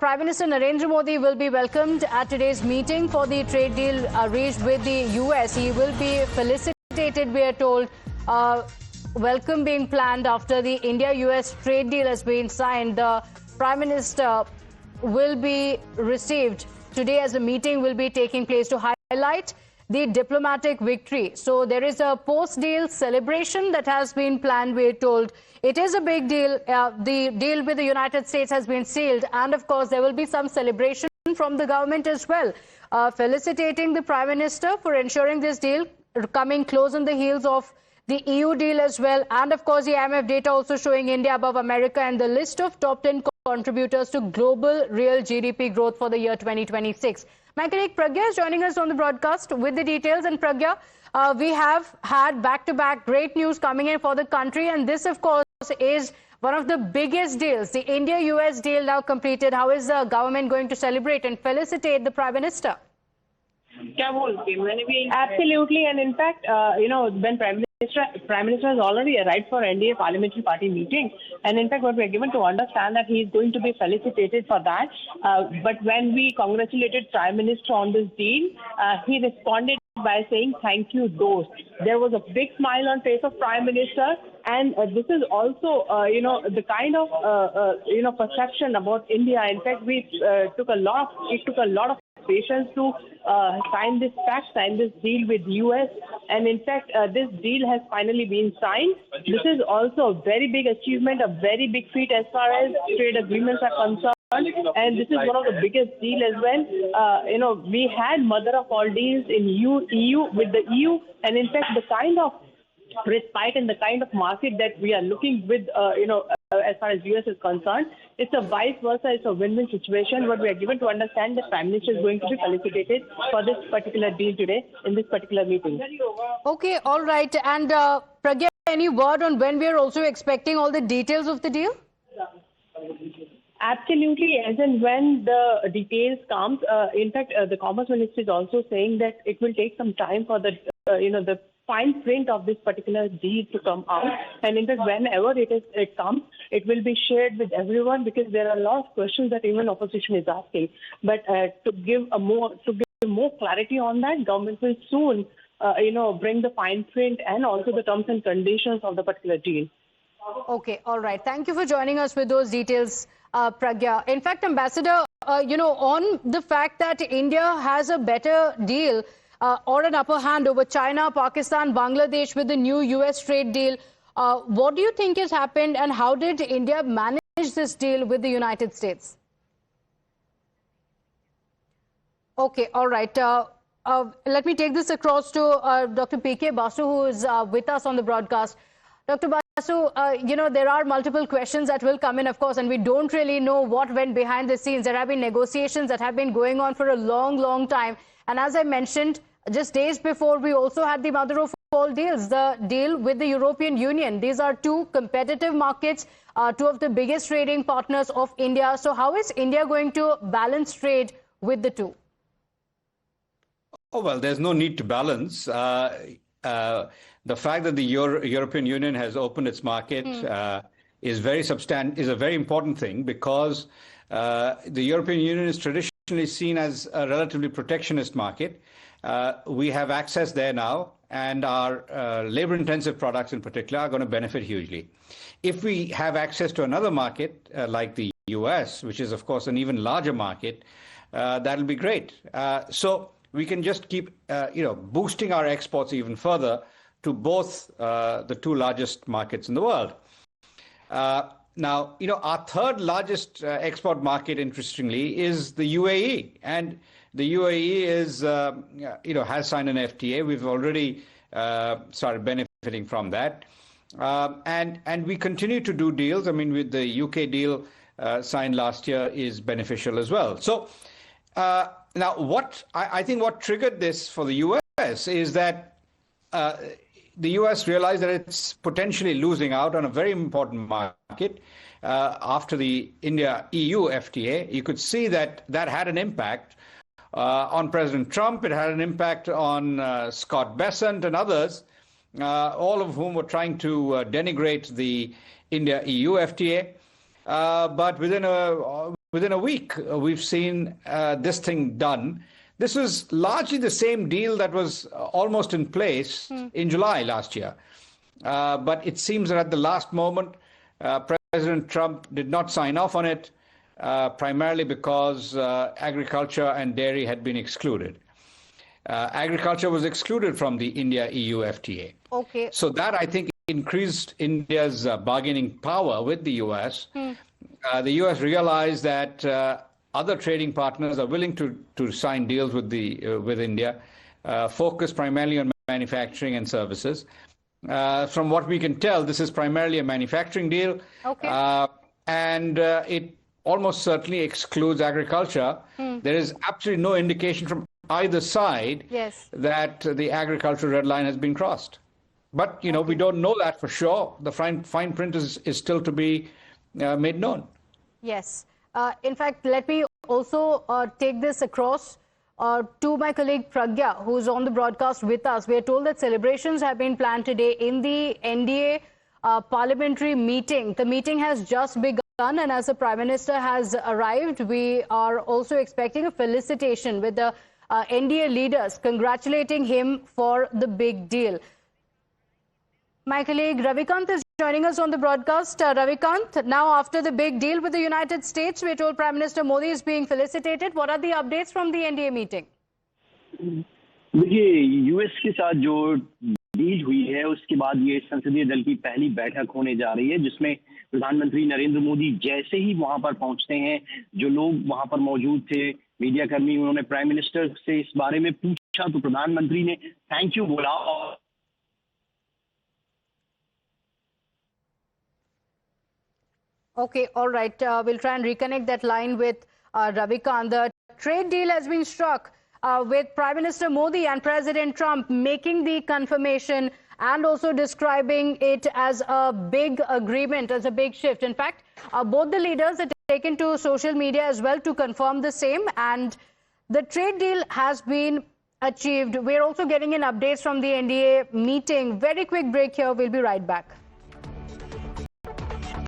Prime Minister Narendra Modi will be welcomed at today's meeting for the trade deal reached with the US. He will be felicitated, we are told. Welcome being planned after the India-US trade deal has been signed. The Prime Minister will be received today as the meeting will be taking place to highlight the diplomatic victory. So there is a post-deal celebration that has been planned, we're told. It is a big deal. The deal with the United States has been sealed. And of course, there will be some celebration from the government as well, felicitating the Prime Minister for ensuring this deal coming close on the heels of the EU deal as well. And of course, the IMF data also showing India above America and the list of top 10 contributors to global real GDP growth for the year 2026. My colleague Pragya is joining us on the broadcast with the details. And Pragya, we have had back-to-back great news coming in for the country. And this, of course, is one of the biggest deals. The India-US deal now completed. How is the government going to celebrate and felicitate the Prime Minister? Absolutely. And in fact, when Prime Minister has already arrived for NDA parliamentary party meeting, and in fact what we are given to understand that he is going to be felicitated for that. But when we congratulated Prime Minister on this deal, he responded by saying thank you, dost. There was a big smile on face of Prime Minister, and this is also the kind of perception about India. In fact, it took a lot of patience to sign this deal with US, and in fact this deal has finally been signed. This is also a very big achievement, a very big feat as far as trade agreements are concerned, and this is one of the biggest deal as well. We had mother of all deals in EU with the EU, and in fact the kind of respite and the kind of market that we are looking with, as far as US is concerned, it's a vice versa, it's a win-win situation. What we are given to understand, the Prime Minister is going to be felicitated for this particular deal today in this particular meeting. Okay, all right. And Pragya, any word on when we are also expecting all the details of the deal? Absolutely, as and when the details comes. In fact, the Commerce Minister is also saying that it will take some time for the fine print of this particular deal to come out, and in fact whenever it comes, it will be shared with everyone, because there are a lot of questions that even opposition is asking. But to give more clarity on that, government will soon bring the fine print and also the terms and conditions of the particular deal. Okay, all right. Thank you for joining us with those details, Pragya. In fact, Ambassador, on the fact that India has a better deal or an upper hand over China, Pakistan, Bangladesh with the new US trade deal, what do you think has happened, and how did India manage this deal with the United States? Okay, all right. Let me take this across to Dr. P.K. Basu, who is with us on the broadcast. Dr. Basu, there are multiple questions that will come in, of course, and we don't really know what went behind the scenes. There have been negotiations that have been going on for a long, long time. And as I mentioned, just days before, we also had the mother of all deals, the deal with the European Union. These are two competitive markets, two of the biggest trading partners of India. So how is India going to balance trade with the two? Oh, well, there's no need to balance. The fact that the European Union has opened its market is a very important thing, because the European Union is traditionally seen as a relatively protectionist market. We have access there now, and our labor-intensive products in particular are going to benefit hugely. If we have access to another market like the US, which is, of course, an even larger market, that'll be great. So we can just keep, boosting our exports even further to both the two largest markets in the world. Now, our third largest export market, interestingly, is the UAE, and the UAE is, has signed an FTA. We've already started benefiting from that, and we continue to do deals. I mean, with the UK deal signed last year is beneficial as well. So now, I think what triggered this for the US is that the US realized that it's potentially losing out on a very important market after the India-EU FTA. You could see that had an impact on President Trump. It had an impact on Scott Bessent and others, all of whom were trying to denigrate the India-EU FTA. But within within a week, we've seen this thing done. This was largely the same deal that was almost in place in July last year. But it seems that at the last moment, President Trump did not sign off on it, primarily because agriculture and dairy had been excluded. Agriculture was excluded from the India-EU FTA. Okay. So that, I think, increased India's bargaining power with the US. The US realized that other trading partners are willing to sign deals with India, focused primarily on manufacturing and services. From what we can tell, this is primarily a manufacturing deal. Okay. And it almost certainly excludes agriculture. There is absolutely no indication from either side that the agricultural red line has been crossed. But, you know, we don't know that for sure. The fine print is still to be made known. Yes. In fact, let me also take this across to my colleague Pragya, who's on the broadcast with us. We are told that celebrations have been planned today in the NDA parliamentary meeting. The meeting has just begun, and as the Prime Minister has arrived, we are also expecting a felicitation with the NDA leaders congratulating him for the big deal. My colleague Ravikant is joining us on the broadcast. Ravikant, now after the big deal with the United States, we're told Prime Minister Modi is being felicitated. What are the updates from the NDA meeting? देखिए, US के साथ जो deal हुई है उसके बाद ये संसदीय दल की पहली बैठक होने जा रही है, जिसमें प्रधानमंत्री नरेंद्र मोदी जैसे ही वहां पर पहुंचते हैं, जो लोग वहां पर मौजूद थे, मीडिया कर्मी, उन्होंने प्राइम मिनिस्टर से इस बारे में पूछा तो प्रधानमंत्री ने थैंक यू बोला. और Okay, all right. We'll try and reconnect that line with Ravikant. The trade deal has been struck with Prime Minister Modi and President Trump making the confirmation and also describing it as a big agreement, as a big shift. In fact, both the leaders have taken to social media as well to confirm the same, and the trade deal has been achieved. We're also getting in updates from the NDA meeting. Very quick break here. We'll be right back.